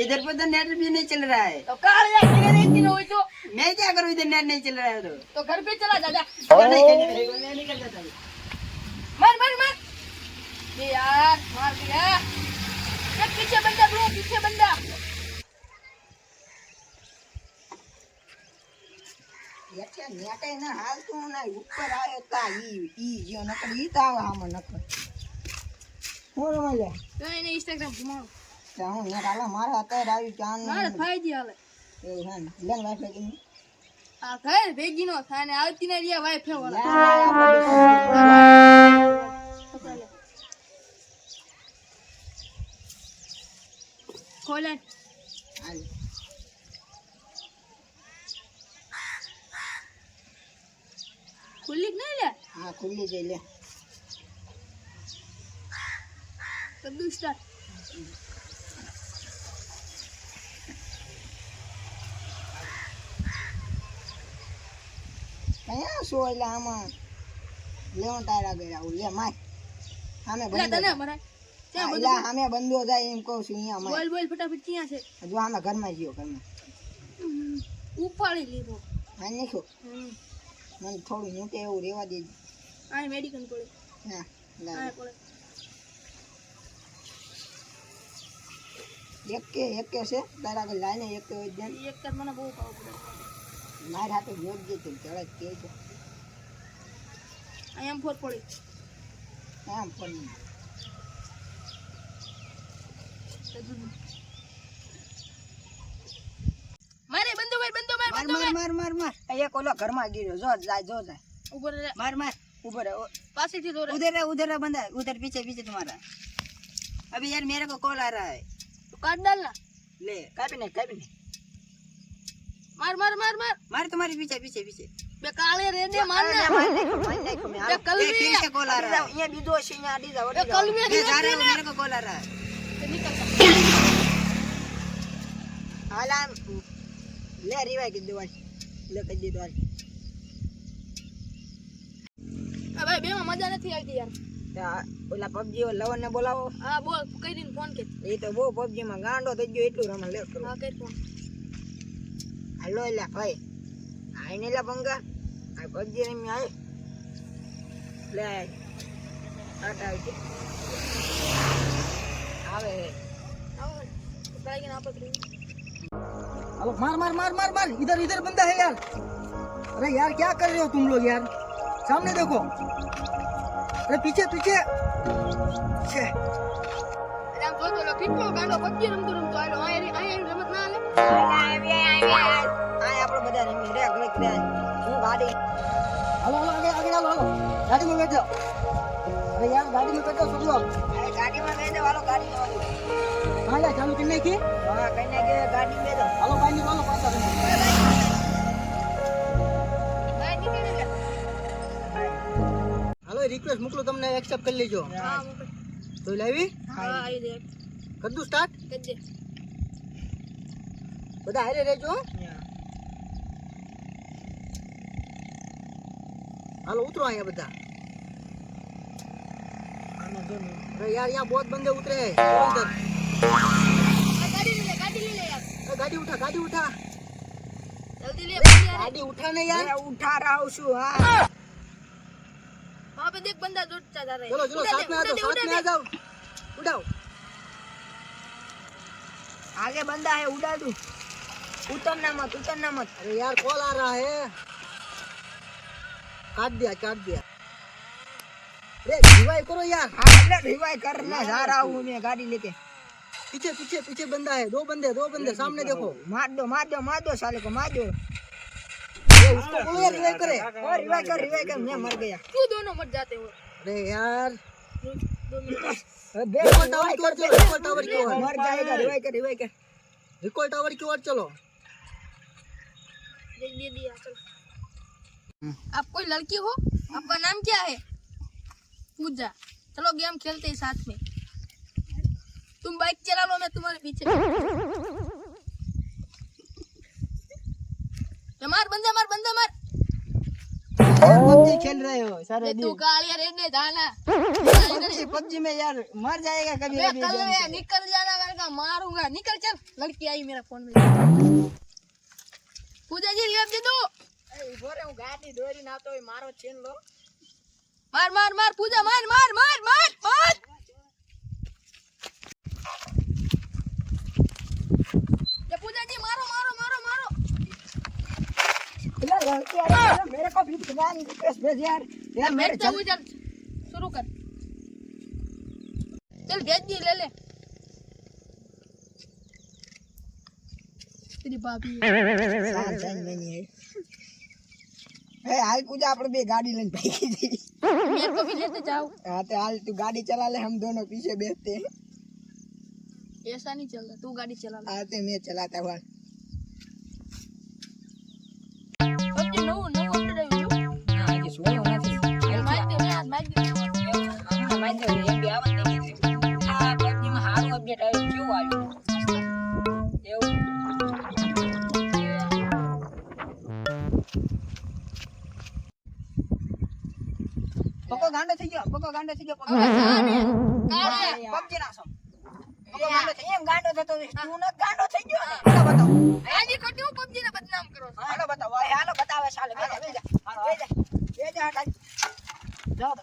इधर पर तो नेट भी नहीं चल रहा है। तो कार या किने नहीं किने हुई तो मैं क्या करूँ, इधर नेट नहीं चल रहा है तो घर पे चला जा जा नहीं करने मैं नहीं कर जाता। मार मार मार ये यार मार दिया एक पीछे बंदा ब्रो पीछे बंदा यार नेट है ना हाल तू ना ऊपर आयो ता ई जो नकर ई ता हम नकर हो रे मले नहीं नहीं इंस्टाग्राम घुमाओ ता हूं नेट आला मारा आता रावी जान मारे 5G हाले ए हां लेन वाईफाई की आ घर भेगी नो थाने આવતી ને રિયા વાઈફાઈ વાળા खोले हाल खुली नहीं ले हां खुली जे ले कद्दू स्टार्ट कया सोला आमा लेवन तारा गया ले मार हमें લે તને મરાય क्या इला हमें बंदो जाए इनको सुनिया मैं બોલ બોલ ફટાફટ ક્યાં છે जो हमें घर में जियो घर में ઉપાડી લીધો मैं नहीं खो मन थोड़ी मोटे એવું રેવા દેજો આ મેડિકલ પડે ના આ ના પડે એક કે છે તારા કે લાઈને એક તો હોય દેન એક કર મને બહુ ખાવ પડે માર હાથે જોત જે તું ચડે કે છે આઈ એમ 4 પડી આમ પણ મારે બંદો માર માર એક ઓલો ઘરમાં ગીર્યો જો જાય ઉપર રે मार ऊपर પાસેથી દોરે उधर बंदा है उधर पीछे तुम्हारा अभी यार मेरे को कॉल आ रहा है તો કાટ ડાલ ના ले कापी नहीं માર માર માર માર मार तुम्हारे पीछे બે કાળે રેડે માર ને ये कलमी फिर से कॉल आ रहा है ये भी दो सिंह आड़ी जाओ ये कलमी मैं जा रहा हूं मेरे को कॉल आ रहा है તે નીકળ हाला ले रिवाई की दीवार ले कर दी दीवार આ ભાઈ બેમાં મજા નથી આવતી યાર ઓલા પબજી ઓ લવન ને બોલાવો હા બોલ કઈ દીન ફોન કે એ તો બહુ પબજી માં ગાંડો થઈ ગયો એટલું રમે લે કરો હા કઈ ફોન હાલો એલા ભાઈ આઈને લા બંગા આ પબજી રમી આય લે આટા આવે આવો ટ્રાય કે ના પકડી हेलो मार इधर बंदा है यार अरे यार क्या कर रहे हो तुम लोग यार सामने देखो अरे पीछे छे અરે આમ જોતો લો કેટલો ગાંડો પબજી રમતો આલો આ રમત ના આલે આ આપણે બધા રમી રે ઘરે ઘરે હું ગાડી हेलो आगे हालो गाड़ी में बैठ जाओ अरे यार गाड़ी में बैठो सब लोग गाड़ी में बैठो वालो गाड़ी में हां यार चालू करने की हां करने के गाड़ी में बैठो हेलो भाई निकालो पास आ ભાઈ નીકળી લે हेलो रिक्वेस्ट मोकलो तुमने एक्सेप्ट कर लीजो હા મોકલ तो लावी હા આઈ દે कर दूं स्टार्ट કર દે બધા હારે રહેજો હાલો ઉતરો અહીંયા બધા अरे यार यहाँ बहुत बंदे उतरे हैं इधर ગાડી લે યાર गाड़ी उठा જલ્દી લે બંદા गाड़ी उठा नहीं यार उठा रहा हूँ हाँ वहां पे देख बंदा दौड़ता जा रहा है चलो साथ में आ जाओ उड़ाओ आगे बंदा है उड़ा दूं उतरना मत अरे यार कॉल आ रहा है काट दिया अरे रिवाइव करो यार हाँ रिवाइव करना जा रहा हूँ मैं गाड़ी लेके पीछे बंदा है दो बंदे सामने देखो मार दो साले को मार दो उसको बोलो यार रिवाइव करे और रिवाइव कर मैं मर गया क्यों दोनों मर जाते हो अरे यार 2 मिनट रिकॉल टावर की ओर मर जाएगा रिवाइव कर रिकॉल टावर की ओर चलो दे दिया चलो आप कोई लड़की हो आपका नाम क्या है पूजा चलो गेम खेलते हैं साथ में तुम बाइक चला लो मैं तुम्हारे पीछे मार बंदा मार पबजी खेल रहे हो सारे ये दिन तू कालिया रेडने जाना पबजी में यार मर जाएगा कभी मैं कभी कल जान में के। निकल जाना करके मारूंगा निकल चल लड़की आई मेरा फोन में पूजा जी रियाब दे दो गाड़ी दौड़ी ना तो मारो छीन लो मार मार मार पूजा मार मार मार मार मार ये पूजा जी मारो मारो मारो मारो यार मेरे को भी ध्यान भेज यार यार मेरे भेज दे चल शुरू कर चल भेज दी ले ले तेरी भाभी नहीं है ए हाल पूजा આપણે બે ગાડી લઈને ભાગી જઈ मेरे को भी लेते जाओ हां तो हाल तू गाड़ी चला ले हम दोनों पीछे बैठते हैं ऐसा नहीं चल रहा तू गाड़ी चला ले आते मैं चलाता हूं पबजी नो नो अपडेट આવ્યું हां ये सोयो નથી માર દે માર દે હા માઈ દે એમ બી આવત નહીં આ પબજી માં હારું અપડેટ આવ્યું કેવું આવ્યું એવું પકો ગાંડો થઈ ગયો પબજી ના સમ પકો ગાંડો થઈ એમ ગાંડો થતો તું ન ગાંડો થઈ ગયો ને હાલો બતાવો આજે કટ્યું પબજી ને બદનામ કરો છો હાલો બતાવો હાલો બતાવે ચાલે બે જા જાઓ તો